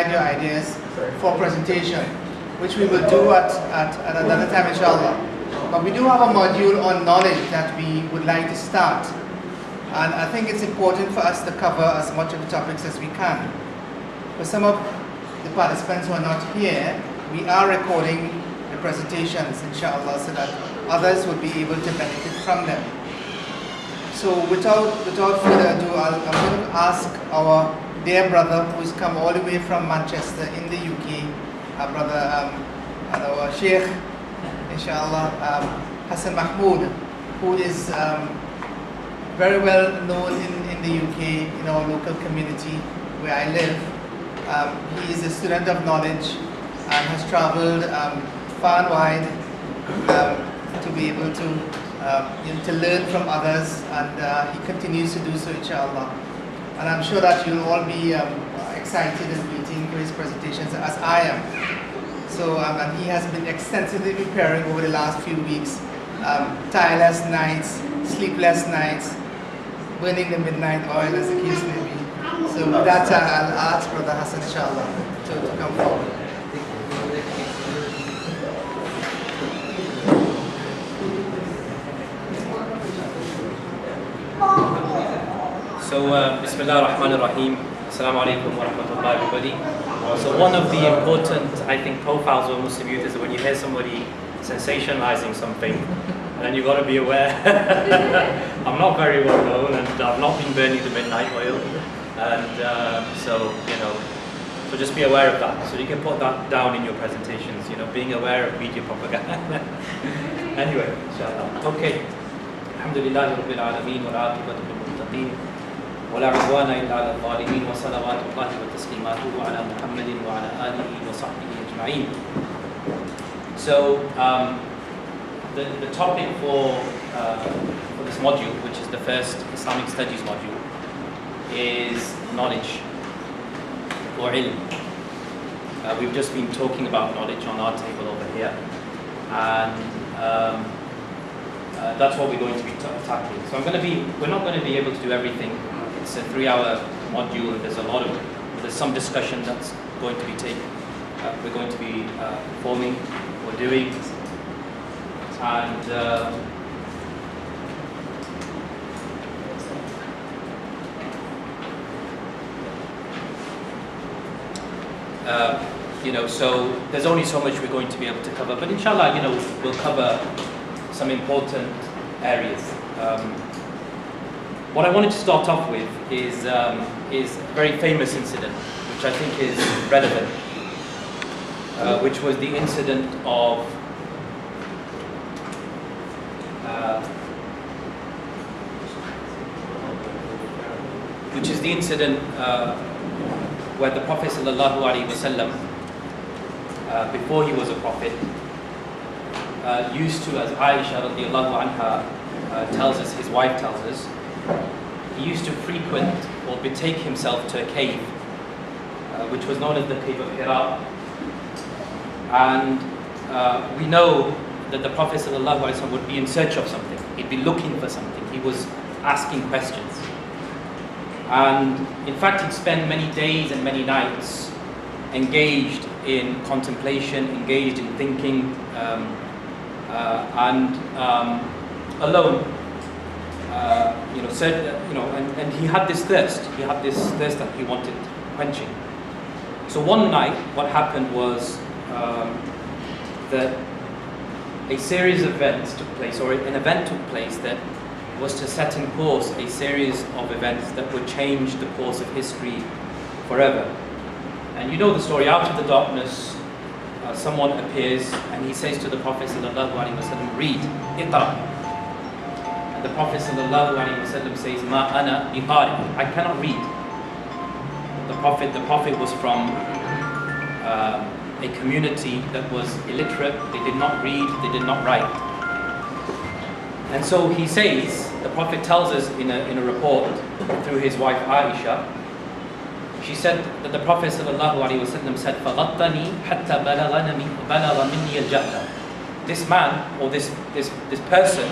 provide your ideas for presentation, which we will do at another time, inshallah. But we do have a module on knowledge that we would like to start. And I think it's important for us to cover as much of the topics as we can. For some of the participants who are not here, we are recording the presentations, inshallah, so that others will be able to benefit from them. So without further ado, I'm going to ask our dear brother who's come all the way from Manchester in the UK, our brother and our Sheikh, inshallah, Hassan Mahmoud, who is very well known in the UK, in our local community where I live. He is a student of knowledge and has traveled far and wide to be able to learn from others, and he continues to do so, inshallah. And I'm sure that you'll all be excited and waiting for his presentations as I am. So, and he has been extensively preparing over the last few weeks, tireless nights, sleepless nights, burning the midnight oil, as the case may be. So with that, I'll ask Brother Hassan, inshallah, to come forward. So, Bismillah ar-Rahman ar-Rahim. Assalamu alaikum wa rahmatullahi everybody. So one of the important, I think, profiles of Muslim youth is when you hear somebody sensationalizing something, then you've got to be aware. I'm not very well known, and I've not been burning the midnight oil, and so just be aware of that. So you can put that down in your presentations, being aware of media propaganda. Anyway, inshallah. Okay. Alhamdulillah Rabbil Alameen wal aqibatu lil muttaqin ولا عدوان إلا على الظالمين وصلوات الله وتسليماته على محمد وعلى آله وصحبه أجمعين. So the topic for this module, which is the first Islamic Studies module, is knowledge or ilm. We've just been talking about knowledge on our table over here, and that's what we're going to be tackling. So we're not going to be able to do everything. It's a 3-hour module, and there's some discussion that's going to be taken. We're going to be performing or doing, and so there's only so much we're going to be able to cover, but inshallah, we'll cover some important areas. What I wanted to start off with is a very famous incident, which I think is relevant, which was the incident of where the Prophet ﷺ, before he was a prophet, used to, as Aisha radiallahu anha tells us, his wife tells us, he used to frequent or betake himself to a cave, which was known as the cave of Hira. And we know that the Prophet ﷺ would be in search of something. He'd be looking for something. He was asking questions. And in fact, he'd spend many days and many nights engaged in contemplation, engaged in thinking, and alone. And he had this thirst. He had this thirst that he wanted quenching. So one night, what happened was that a series of events took place, or an event took place that was to set in course a series of events that would change the course of history forever. And you know the story. Out of the darkness, someone appears, and he says to the Prophet ﷺ, "Read, Iqra." The Prophet ﷺ says, "Ma ana biqari." I cannot read. The Prophet was from a community that was illiterate. They did not read, they did not write. And so he says, the Prophet tells us in a report through his wife Aisha, she said that the Prophet ﷺ said, "فَغَطَّنِي حَتَّى بَلَغَ مِنِّي الْجَهْلَ." This man, or this person,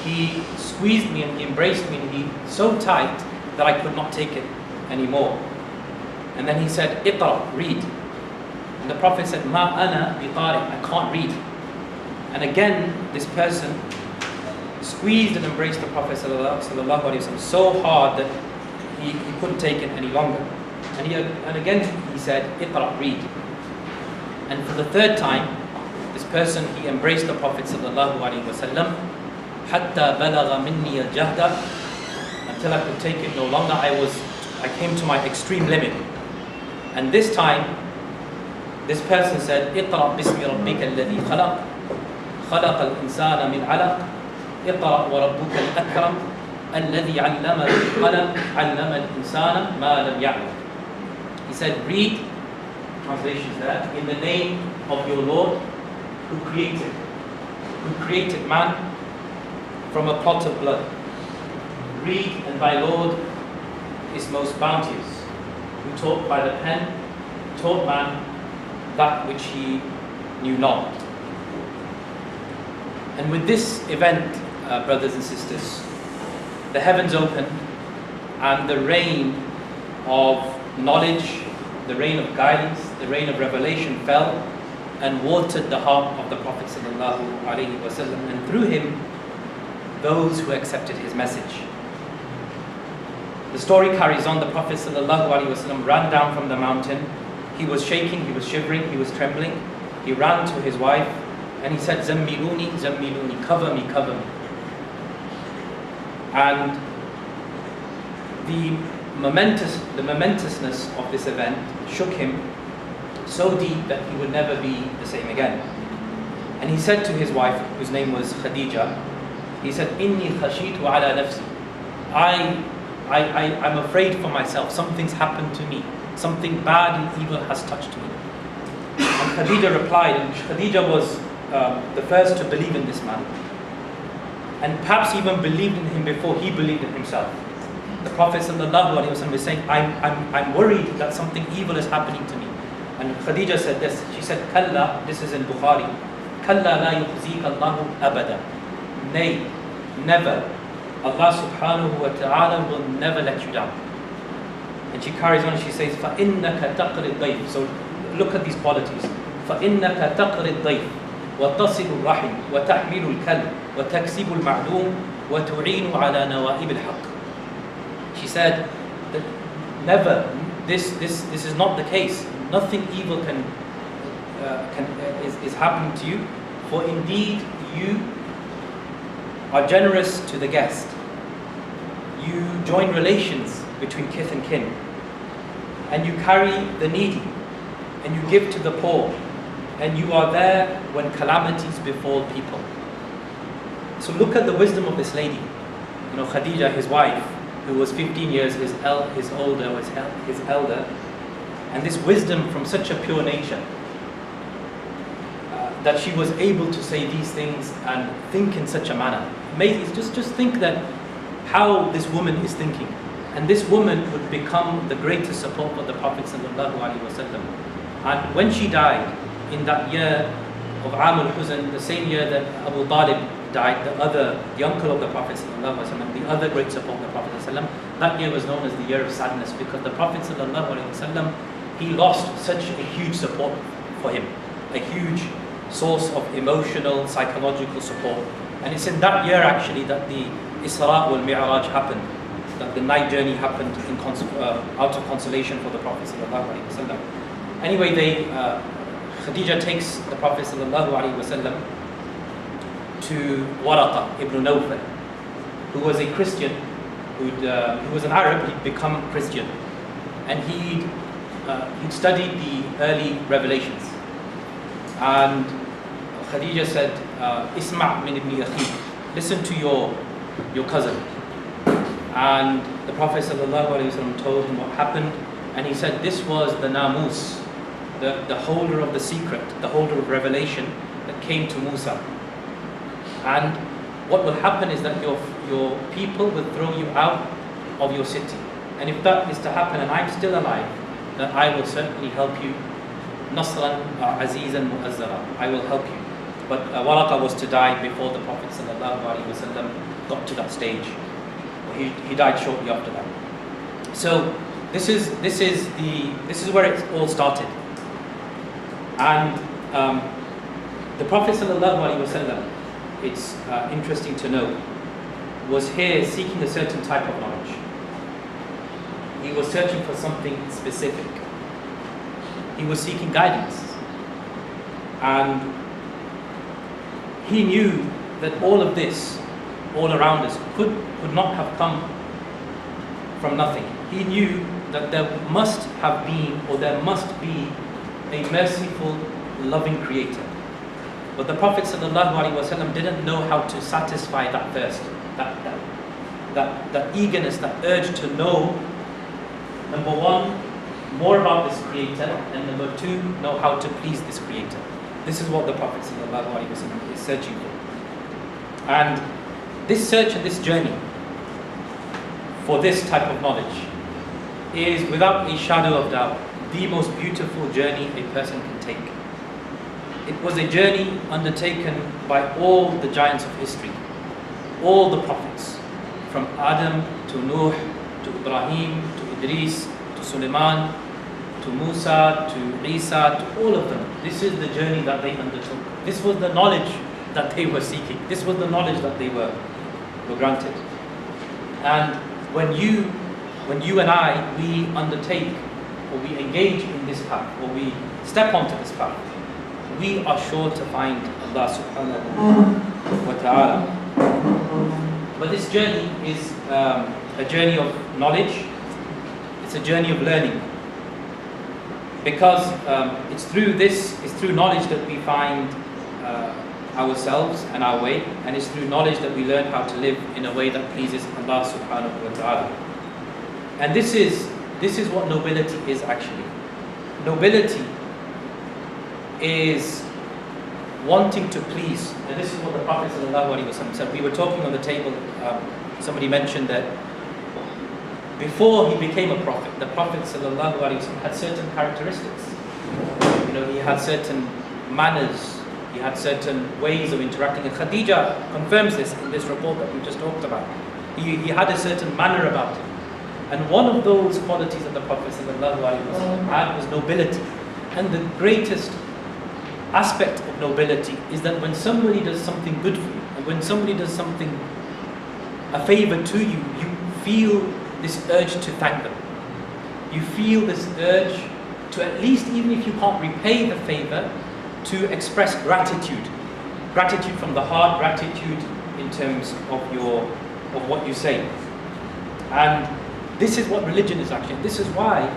he squeezed me and he embraced me, and he so tight that I could not take it anymore. And then he said, Iqra, read. And the Prophet said, Ma ana biqari, I can't read. And again, this person squeezed and embraced the Prophet ﷺ so hard that he couldn't take it any longer. And again he said, Iqra, read. And for the third time, this person, he embraced the Prophet ﷺ, Hatta balagha minni al-jahda, until I could take it no longer. I came to my extreme limit. And this time, this person said, Iqra bismi rabbika alladhi khalaq, خلق الإنسان من علق اقرأ وربك الأكرم الذي علم بالقلم علم الإنسان ما لم يعلم. He said, read, translations there, in the name of your Lord who created man from a clot of blood. Read, and thy Lord is most bounteous, who taught by the pen, taught man that which he knew not. And with this event, brothers and sisters, the heavens opened and the rain of knowledge, the rain of guidance, the rain of revelation fell and watered the heart of the Prophet ﷺ, and through him, those who accepted his message. The story carries on. The Prophet ﷺ ran down from the mountain. He was shaking, he was shivering, he was trembling. He ran to his wife and he said, Zammiluni, Zammiluni, cover me, cover me. And the momentousness of this event shook him so deep that he would never be the same again. And he said to his wife, whose name was Khadija, he said, Inni khashitu ala nafsi. I'm afraid for myself. Something's happened to me. Something bad and evil has touched me. And Khadija replied, and Khadija was the first to believe in this man, and perhaps even believed in him before he believed in himself. The Prophet ﷺ was saying, I'm worried that something evil is happening to me. And Khadija said this. She said, Kalla, this is in Bukhari, Kalla la yukhzika Allahu abada. Nay, never. Allah subhanahu wa ta'ala will never let you down. And she carries on, she says, فَإِنَّكَ تَقْرِ الضَّيْفِ. So look at these qualities. فَإِنَّكَ تَقْرِ الضَّيْفِ وَتَصِلُ الرَّحِمِ وَتَحْمِلُ الْكَلْبِ وَتَكْسِبُ الْمَعْدُومِ وَتُعِينُ عَلَى نَوَائِبِ الْحَقِّ. She said that never, this is not the case. Nothing evil is happening to you, for indeed you are generous to the guest. You join relations between kith and kin, and you carry the needy, and you give to the poor, and you are there when calamities befall people. So look at the wisdom of this lady. You know, Khadija, his wife, who was 15 years his elder, and this wisdom from such a pure nature, that she was able to say these things and think in such a manner. Amazing. Just think that how this woman is thinking. And this woman would become the greatest support for the Prophet ﷺ. And when she died, in that year of Am al-Huzn, the same year that Abu Talib died, the uncle of the Prophet ﷺ, the other great support of the Prophet ﷺ, that year was known as the year of sadness, because the Prophet ﷺ, he lost such a huge support for him, a huge source of emotional, psychological support. And it's in that year actually that the Isra wal Mi'raj happened, that the night journey happened out of consolation for the Prophet ﷺ. Anyway, Khadija takes the Prophet ﷺ to Waraqa ibn Nawfal, who was a Christian, who was an Arab. He'd become Christian, and he'd studied the early revelations. And Khadija said, Isma' min ibn akhik, listen to your cousin. And the Prophet ﷺ told him what happened, and he said this was the namus, the holder of the secret, the holder of revelation that came to Musa. And what will happen is that your people will throw you out of your city. And if that is to happen and I'm still alive, then I will certainly help you. Nasran azizan mu'azzara, I will help you. But Waraqa was to die before the Prophet ﷺ got to that stage. He died shortly after that. So this is where it all started. And the Prophet ﷺ, it's interesting to know, was here seeking a certain type of knowledge. He was searching for something specific. He was seeking guidance. And he knew that all of this, all around us, could not have come from nothing. He knew that there must have been, or there must be, a merciful, loving Creator. But the Prophet ﷺ didn't know how to satisfy that thirst, that eagerness, that urge to know, number one, more about this Creator, and number two, know how to please this Creator. This is what the Prophet ﷺ is searching for. And this search and this journey for this type of knowledge is, without a shadow of doubt, the most beautiful journey a person can take. It was a journey undertaken by all the giants of history, all the prophets, from Adam to Nuh to Ibrahim to Idris to Sulaiman to Musa to Isa, to all of them. This is the journey that they undertook. This was the knowledge that they were seeking. This was the knowledge that they were granted. And when you and I, we undertake, or we engage in this path, or we step onto this path, we are sure to find Allah subhanahu wa ta'ala. But this journey is a journey of knowledge. It's a journey of learning. Because it's through knowledge that we find ourselves and our way, and it's through knowledge that we learn how to live in a way that pleases Allah subhanahu wa ta'ala. And this is what nobility is actually. Nobility is wanting to please, and this is what the Prophet ﷺ said. We were talking on the table, somebody mentioned that before he became a prophet, the Prophet ﷺ had certain characteristics. He had certain manners, he had certain ways of interacting, and Khadija confirms this in this report that we just talked about. He had a certain manner about him. And one of those qualities that the Prophet ﷺ had was nobility. And the greatest aspect of nobility is that when somebody does something good for you, and when somebody does something, a favor to you, you feel this urge to thank them. You feel this urge to, at least, even if you can't repay the favor, to express gratitude. Gratitude from the heart, gratitude in terms of what you say. And this is what religion is actually. This is why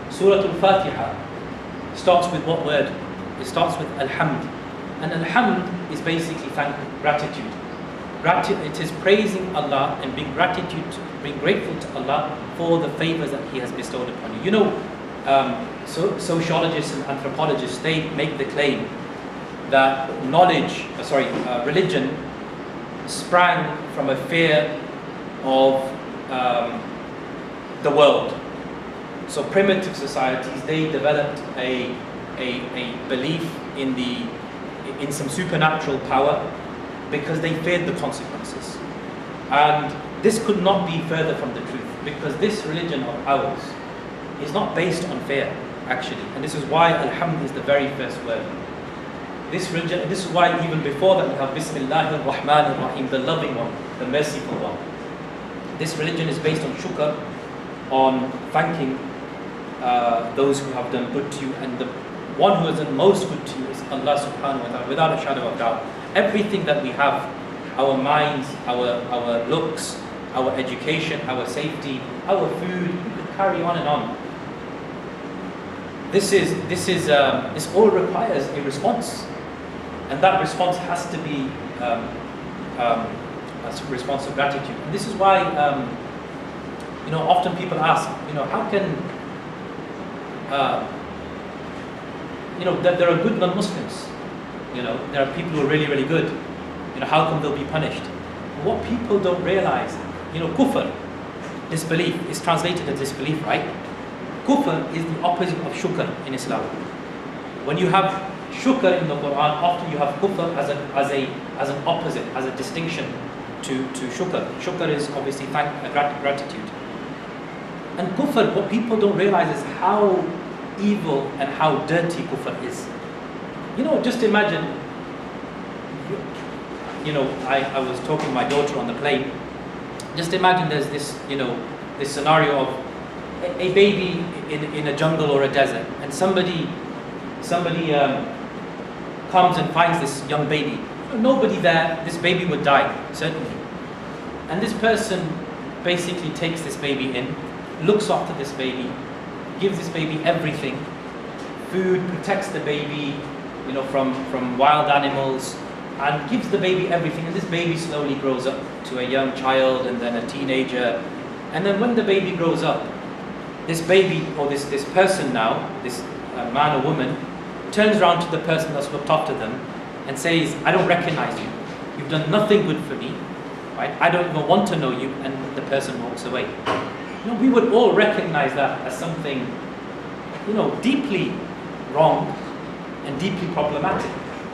Surah Al-Fatiha starts with what word? It starts with Alhamd. And Alhamd is basically gratitude. It is praising Allah and being grateful to Allah for the favors that He has bestowed upon you. Sociologists and anthropologists, they make the claim that religion sprang from a fear of the world. So primitive societies, they developed a belief in some supernatural power because they feared the consequences. And this could not be further from the truth, because this religion of ours is not based on fear, actually. And this is why Alhamd is the very first word. This religion, this is why even before that we have Bismillahir Rahmanir Rahim, the loving one, the merciful one. This religion is based on shukr, on thanking those who have done good to you, and the one who has done most good to you is Allah subhanahu wa ta'ala, without a shadow of doubt. Everything that we have, our minds, our looks, our education, our safety, our food, we could carry on and on. This all requires a response, and that response has to be a response of gratitude. And this is why often people ask, how can there are good non-Muslims, there are people who are really, really good, how come they'll be punished? What people don't realize, kufr, disbelief, is translated as disbelief, right? Kufr is the opposite of shukr in Islam. When you have shukr in the Quran, often you have kufr as an opposite, as a distinction to shukr. Shukr is obviously gratitude. And kufr, what people don't realize is how evil and how dirty kufr is. You know, just imagine, you know, I was talking to my daughter on the plane. Just imagine there's this, you know, this scenario of a baby in a jungle or a desert, and somebody comes and finds this young baby. Nobody there, this baby would die, certainly. And this person basically takes this baby in, looks after this baby, gives this baby everything, food, protects the baby, you know, from wild animals, and gives the baby everything. And this baby slowly grows up to a young child and then a teenager. And then when the baby grows up, this baby, or this person now, this man or woman, turns around to the person that's looked after them and says, I don't recognize you. You've done nothing good for me. Right? I don't even want to know you. And the person walks away. You know, we would all recognize that as something, you know, deeply wrong and deeply problematic.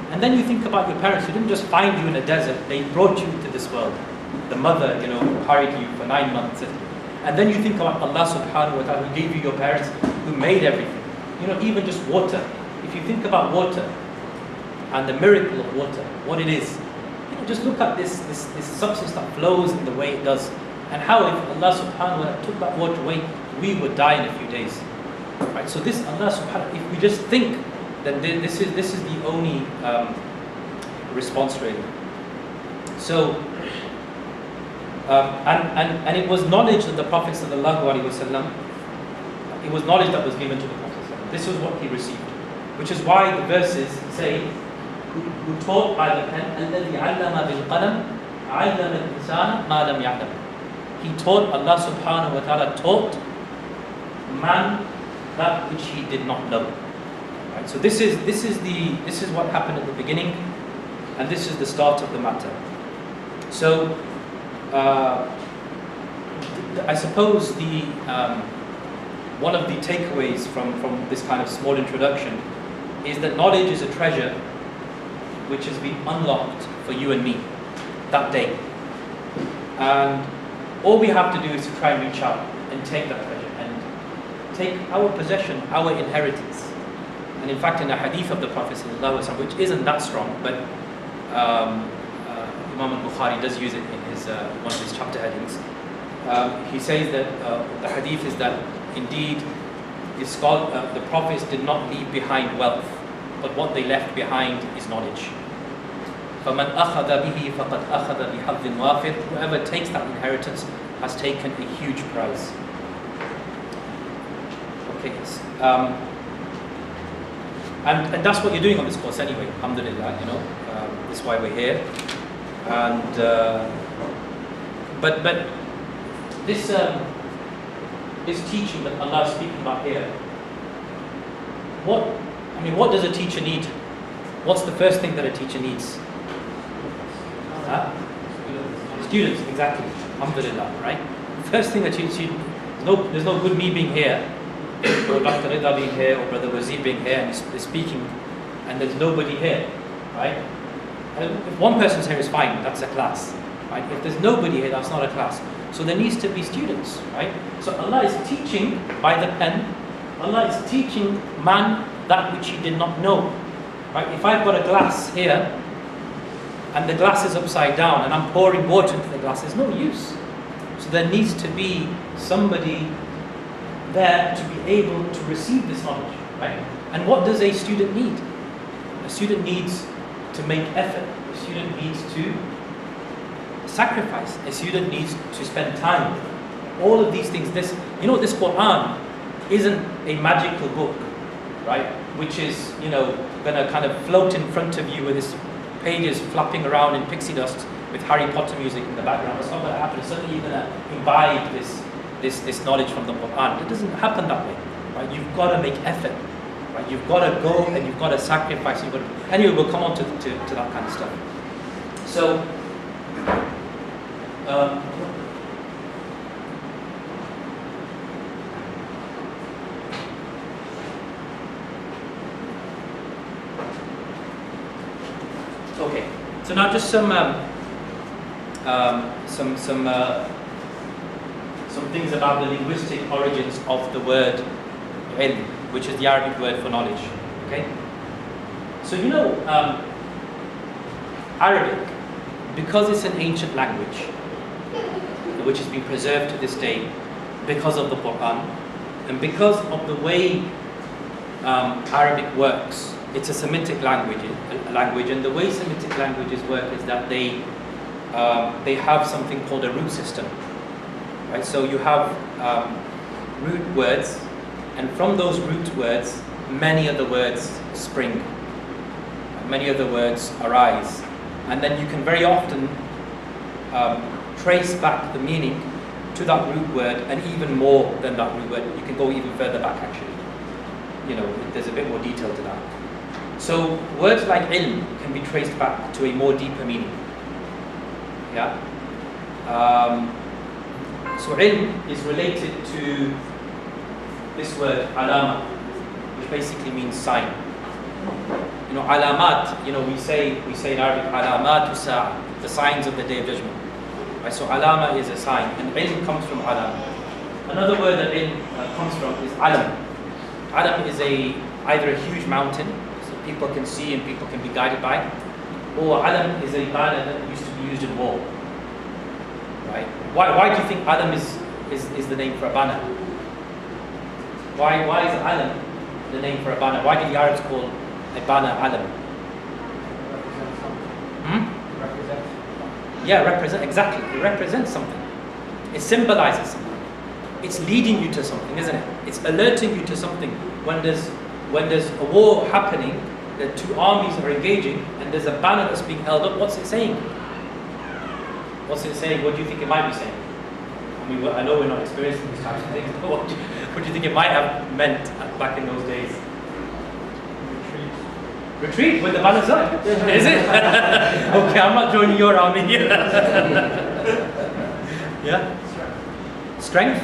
And then you think about your parents who didn't just find you in a desert, they brought you into this world. The mother, you know, carried you for 9 months. And then you think about Allah subhanahu wa ta'ala who gave you your parents, who made everything. You know, even just water. If you think about water and the miracle of water, what it is, you know, just look at this substance that flows in the way it does. And how if Allah subhanahu wa ta'ala took that water away, we would die in a few days. Right? So this Allah subhanahu wa ta'ala, if we just think, then this is the only response really. So and it was knowledge that the Prophet sallallahu alaihi wasallam, it was knowledge that was given to the Prophet. This was what he received, which is why the verses say, who taught by the pen, الذي علم بالقلم علم الإنسان ما لم يعلم. He taught, Allah subhanahu wa ta'ala taught man that which he did not know. Right? So this is what happened at the beginning, and this is the start of the matter. So I suppose one of the takeaways from this kind of small introduction is that knowledge is a treasure which has been unlocked for you and me that day. And all we have to do is to try and reach out and take that treasure and take our possession, our inheritance. And in fact, in a hadith of the Prophet ﷺ, which isn't that strong, but Imam al-Bukhari does use it in his one of his chapter headings. He says that the hadith is that indeed the prophets did not leave behind wealth, but what they left behind is knowledge. فَمَنْ أَخَذَ بِهِ فَقَدْ أَخَذَ بِحَظٍ وَافِرٍ. Whoever takes that inheritance has taken a huge prize. Okay, and that's what you're doing on this course anyway, alhamdulillah, you know, this is why we're here. And but this teaching that Allah is speaking about here, what does a teacher need? What's the first thing that a teacher needs? Students, exactly. Alhamdulillah, right? First thing that there's no good me being here, or Dr. Rida being here, or Brother Wazir being here and he's speaking, and there's nobody here, right? And if one person's here is fine, that's a class, right? If there's nobody here, that's not a class. So there needs to be students, right? So Allah is teaching by the pen. Allah is teaching man that which he did not know, right? If I've got a glass here, and the glass is upside down, and I'm pouring water into the glass, there's no use. So there needs to be somebody there to be able to receive this knowledge, right? And what does a student need? A student needs to make effort. A student needs to sacrifice. A student needs to spend time. All of these things. This Quran isn't a magical book, right? Which is, going to kind of float in front of you with its pages flapping around in pixie dust with Harry Potter music in the background. It's not going to happen. Suddenly you're going to imbibe this knowledge from the Quran. It doesn't happen that way, right? You've got to make effort, right? You've got to go and you've got to sacrifice. Anyway, we'll come on to that kind of stuff. So, okay. So now just some things about the linguistic origins of the word ilm, which is the Arabic word for knowledge. Okay? So you know, Arabic, because it's an ancient language, which has been preserved to this day because of the Quran, and because of the way Arabic works. It's a Semitic language, and the way Semitic languages work is that they have something called a root system. Right? So you have root words, and from those root words, many of the words spring, many of the words arise, and then you can very often trace back the meaning to that root word, and even more than that root word. You can go even further back, actually. You know, there's a bit more detail to that. So words like ilm can be traced back to a more deeper meaning. Yeah. So ilm is related to this word alama, which basically means sign. You know, alamat. You know, we say in Arabic alamatu sa'a, the signs of the Day of Judgment. Right? So alama is a sign, and ilm comes from alam. Another word that ilm comes from is alam. Alam is either a huge mountain, so people can see and people can be guided by, or alam is a banner that used to be used in war. Right? Why do you think alam is the name for a banner? Why is alam the name for a banner? Why did the Arabs call a banner alam? Yeah, exactly. It represents something. It symbolizes something. It's leading you to something, isn't it? It's alerting you to something. When there's a war happening, the two armies are engaging, and there's a banner that's being held up. What's it saying? What's it saying? What do you think it might be saying? I mean, I know we're not experiencing these types of things, but what do you think it might have meant back in those days? Retreat with the banner's up. Is it? Okay, I'm not joining your army here. Yeah? Strength?